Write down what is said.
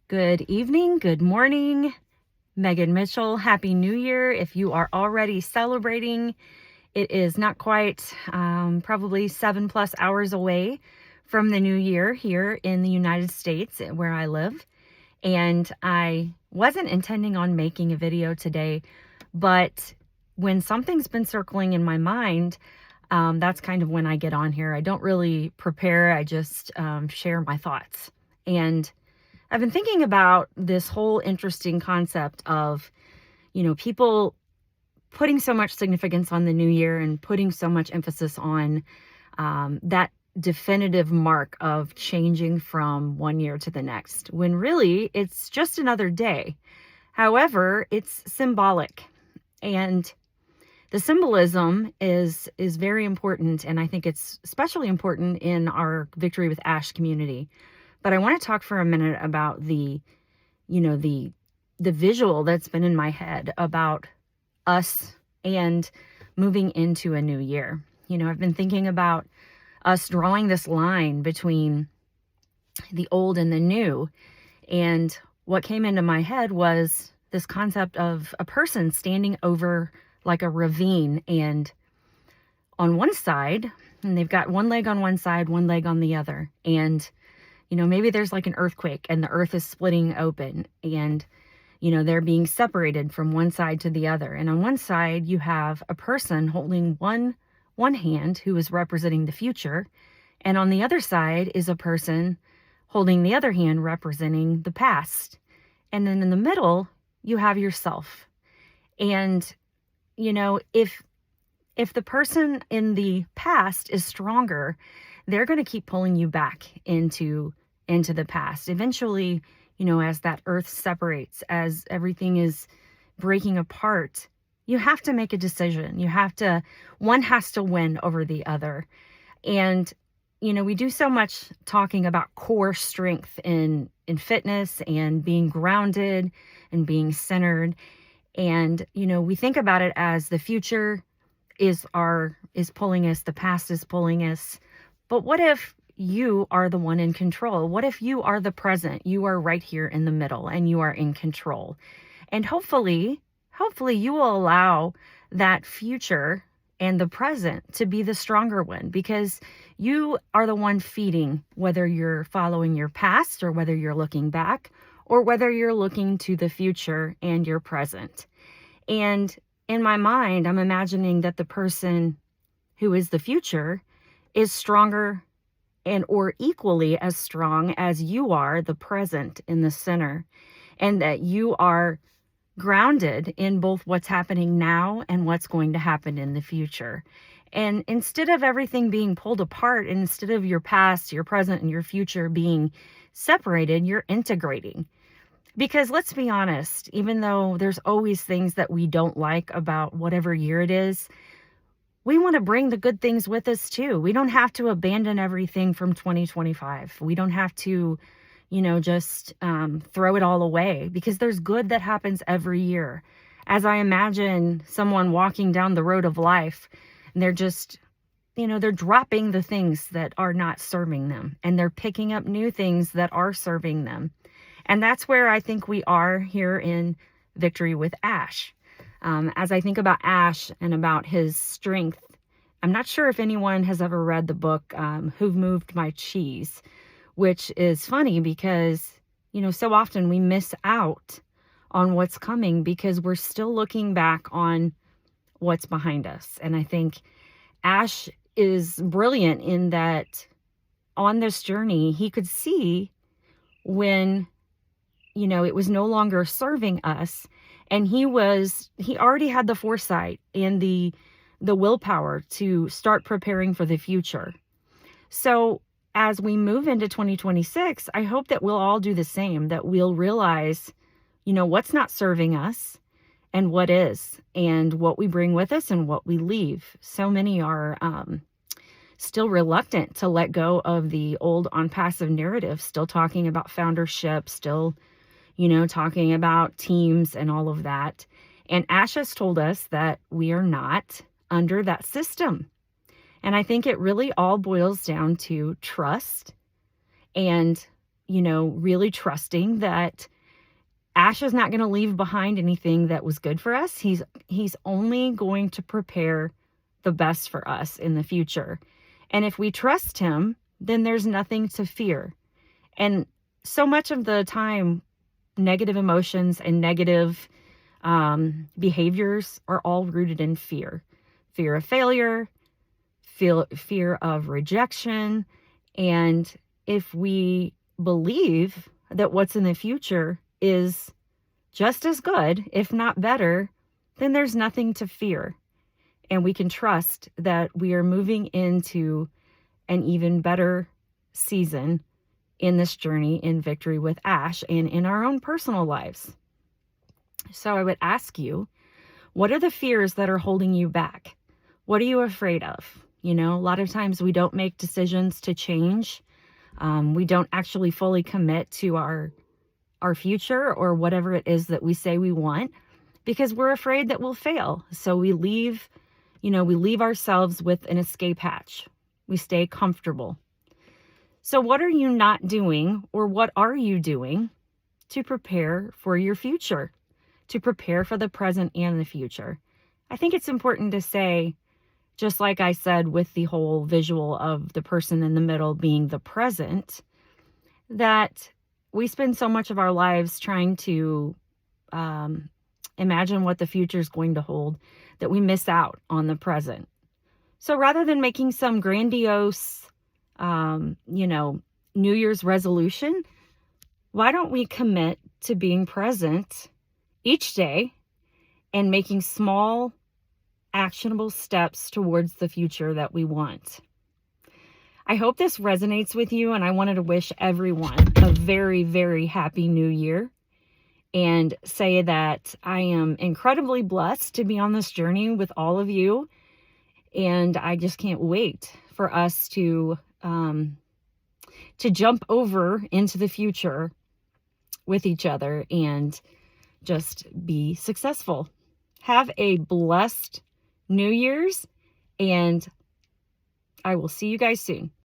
Good evening, good morning, Megan Mitchell. Happy New Year. If you are already celebrating, it is not quite probably 7+ hours away from the new year here in the United States where I live. And I wasn't intending on making a video today, but when something's been circling in my mind, that's kind of when I get on here. I don't really prepare, I just share my thoughts. And I've been thinking about this whole interesting concept of, people putting so much significance on the new year and putting so much emphasis on that definitive mark of changing from one year to the next, when really it's just another day. However, it's symbolic, and the symbolism is very important, and I think it's especially important in our Victory with Ash community. But I want to talk for a minute about the visual that's been in my head about us and moving into a new year. I've been thinking about us drawing this line between the old and the new. And what came into my head was this concept of a person standing over like a ravine, and on one side, and they've got one leg on one side, one leg on the other. And maybe there's like an earthquake and the earth is splitting open, and, they're being separated from one side to the other. And on one side, you have a person holding one hand who is representing the future. And on the other side is a person holding the other hand representing the past. And then in the middle, you have yourself. And, if the person in the past is stronger, they're going to keep pulling you back into the past. Eventually, as that earth separates, as everything is breaking apart, you have to make a decision. One has to win over the other. And, we do so much talking about core strength in fitness and being grounded and being centered. And, we think about it as the future is pulling us, the past is pulling us. But what if you are the one in control? What if you are the present? You are right here in the middle and you are in control. And hopefully you will allow that future and the present to be the stronger one, because you are the one feeding, whether you're following your past or whether you're looking back or whether you're looking to the future and your present. And in my mind, I'm imagining that the person who is the future is stronger and or equally as strong as you are, the present in the center, and that you are grounded in both what's happening now and what's going to happen in the future. And instead of everything being pulled apart, and instead of your past, your present, and your future being separated, you're integrating. Because let's be honest, even though there's always things that we don't like about whatever year it is, we want to bring the good things with us too. We don't have to abandon everything from 2025. We don't have to, just throw it all away, because there's good that happens every year. As I imagine someone walking down the road of life, and they're just, they're dropping the things that are not serving them, and they're picking up new things that are serving them. And that's where I think we are here in Victory with Ash. As I think about Ash and about his strength, I'm not sure if anyone has ever read the book, Who Moved My Cheese, which is funny because, so often we miss out on what's coming because we're still looking back on what's behind us. And I think Ash is brilliant in that on this journey, he could see when, it was no longer serving us. And he already had the foresight and the willpower to start preparing for the future. So as we move into 2026, I hope that we'll all do the same, that we'll realize, what's not serving us and what is, and what we bring with us and what we leave. So many are still reluctant to let go of the old on-passive narrative, still talking about foundership, still talking about teams and all of that. And Ash has told us that we are not under that system. And I think it really all boils down to trust and really trusting that Ash is not going to leave behind anything that was good for us. He's only going to prepare the best for us in the future. And if we trust him, then there's nothing to fear. And so much of the time, negative emotions and negative behaviors are all rooted in fear. Fear of failure, fear of rejection. And if we believe that what's in the future is just as good, if not better, then there's nothing to fear. And we can trust that we are moving into an even better season in this journey in Victory with Ash and in our own personal lives. So I would ask you, what are the fears that are holding you back? What are you afraid of? A lot of times we don't make decisions to change. We don't actually fully commit to our future or whatever it is that we say we want because we're afraid that we'll fail. So we leave ourselves with an escape hatch. We stay comfortable. So what are you not doing, or what are you doing to prepare for your future, to prepare for the present and the future? I think it's important to say, just like I said with the whole visual of the person in the middle being the present, that we spend so much of our lives trying to imagine what the future is going to hold that we miss out on the present. So rather than making some grandiose, New Year's resolution, why don't we commit to being present each day and making small, actionable steps towards the future that we want? I hope this resonates with you, and I wanted to wish everyone a very, very happy new year and say that I am incredibly blessed to be on this journey with all of you. And I just can't wait for us to jump over into the future with each other and just be successful. Have a blessed New Year's, and I will see you guys soon.